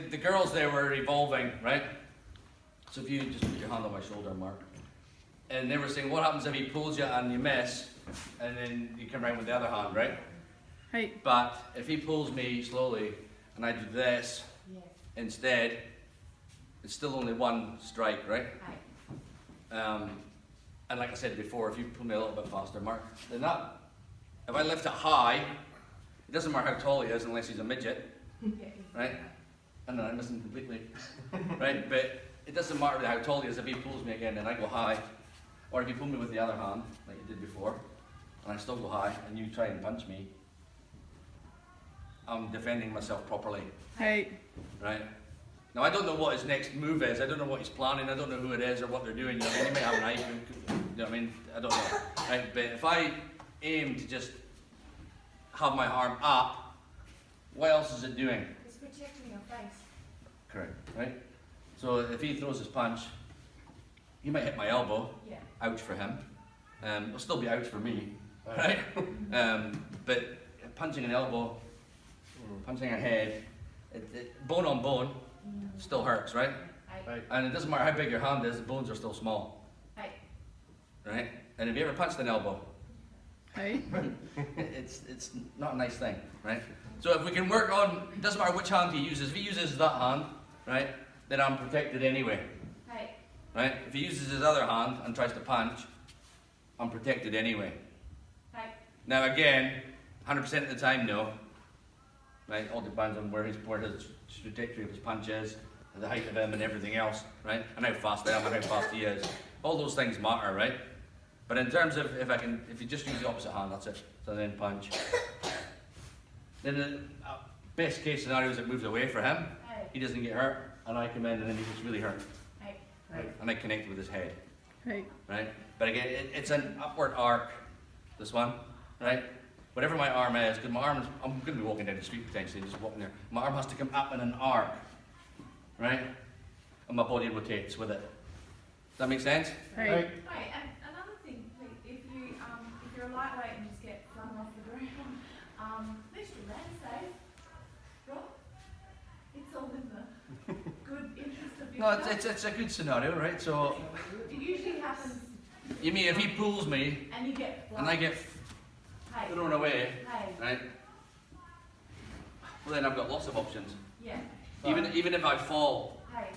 the girls there were evolving, right? So if you just put your hand on my shoulder, Mark, and they were saying, what happens if he pulls you and you miss, and then you come around with the other hand, right? Right. But if he pulls me slowly and I do this instead, it's still only one strike, right? And like I said before, if you pull me a little bit faster, Mark, then that, if I lift it high, it doesn't matter how tall he is unless he's a midget, right? And then I'm missing completely, right? But it doesn't matter how tall he is. If he pulls me again, then I go high. Or if you pull me with the other hand, like you did before, and I still go high, and you try and punch me, I'm defending myself properly, Right. right? Now I don't know what his next move is. I don't know what he's planning. I don't know who it is or what they're doing. You know, he may have a knife. You know what I mean? I don't know. Right? But if I aim to just have my arm up, what else is it doing? It's protecting your face. Correct. Right? So if he throws his punch, he might hit my elbow. Yeah. Ouch for him. It'll still be ouch for me. Right? But punching an elbow, punching a head, bone on bone still hurts, right? Right. And it doesn't matter how big your hand is, the bones are still small. Right. Right? And have you ever punched an elbow? Right. It's not a nice thing, right? So if we can work on, it doesn't matter which hand he uses. If he uses that hand, right, then I'm protected anyway. Right. Right? If he uses his other hand and tries to punch, I'm protected anyway. Right. Now again, 100% of the time, no. Right? All depends on where his trajectory of his punch is, the height of him and everything else, right? And how fast I am and how fast he is. All those things matter, right? But in terms of if you just use the opposite hand, that's it. So then punch. Then the best case scenario is it moves away for him. Right. He doesn't get hurt, and I come in and then he gets really hurt. Right. Right? And I connect with his head. Right. Right? But again, it's an upward arc, this one, right? Whatever my arm is, because my arm is, I'm going to be walking down the street potentially, just walking there. My arm has to come up in an arc, right? And my body rotates with it. Does that make sense? Right. Right. And another thing, if you're a lightweight and just get flung off the ground, at least you're land safe, right? It's all in the good interest of No, yourself. it's a good scenario, right? So, It usually happens. you mean if he pulls me And you get flung. and I get Hey. thrown away, Hey. right? Well, then I've got lots of options. Yeah. Even if I fall, Hey.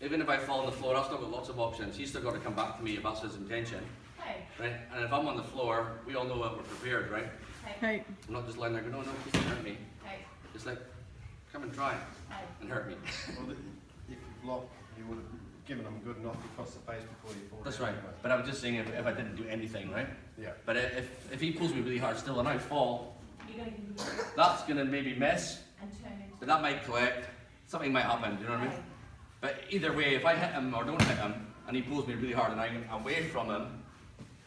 even if I fall on the floor, I've still got lots of options. He's still got to come back to me if that's his intention, Hey. right? And if I'm on the floor, we all know that we're prepared, right? Hey. Right. I'm not just lying there going, no, please don't hurt me. Hey. It's like, come and try Hey. and hurt me. Well, if you blocked, you would have given them a good knock across the face before you fall. That's down right. anyway. But I was just saying if I didn't do anything, right? Yeah. But if he pulls me really hard still and I fall, You're going to give you that's going to maybe miss, and turn into. but that might collect. Something might happen, do you know what I mean? Hey. But either way, if I hit him or don't hit him and he pulls me really hard and I'm away from him,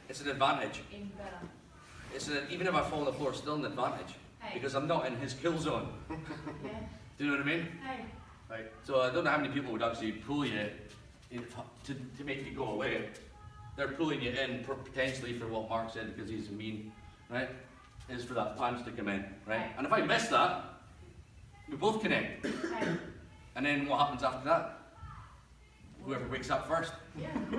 it's an advantage. In better. Even if I fall on the floor, it's still an advantage. Hey. Because I'm not in his kill zone. Yeah. Do you know what I mean? Hey. Right. So I don't know how many people would actually pull you to make you go away. They're pulling you in potentially for what Mark said because he's mean, right? Is for that punch to come in, right? Right. And if I miss that, we both connect. Hey. And then what happens after that? Whoever wakes up first. Yeah. Do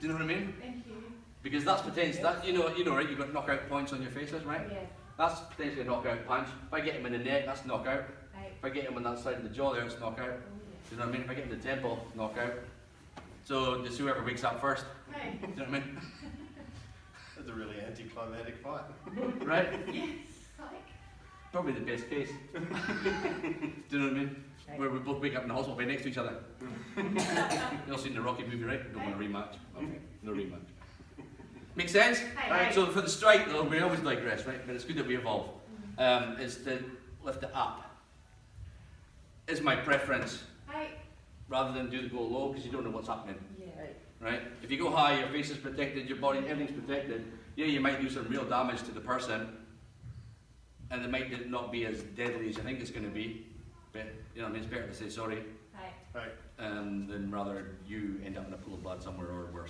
you know what I mean? Thank you. Because that's potentially that you know right. You've got knockout points on your faces, right? Yeah. That's potentially a knockout punch. If I get him in the neck, that's knockout. Hey. If I get him on that side of the jaw, there, it's knockout. Oh, Do you know what I mean? If I get in the temple, knockout. So just whoever wakes up first. yeah. Hey. Do you know what I mean? That's a really anticlimactic fight. Right? Yes. Like. Probably the best case. Do you know what I mean? Where we both wake up in the hospital right next to each other. You all seen the Rocky movie, right? Don't want a rematch. Okay, no rematch. Make sense? Hey, Right. hey. So for the strike though, we always digress, right? But it's good that we evolve. Is to lift it up. Is my preference. Hey. Rather than do the go low because you don't know what's happening. Yeah. Right? If you go high, your face is protected, your body, everything's protected. Yeah, you might do some real damage to the person, and it might not be as deadly as you think it's going to be. But you know, what I mean, it's better to say sorry Hey. Right. than rather you end up in a pool of blood somewhere or worse.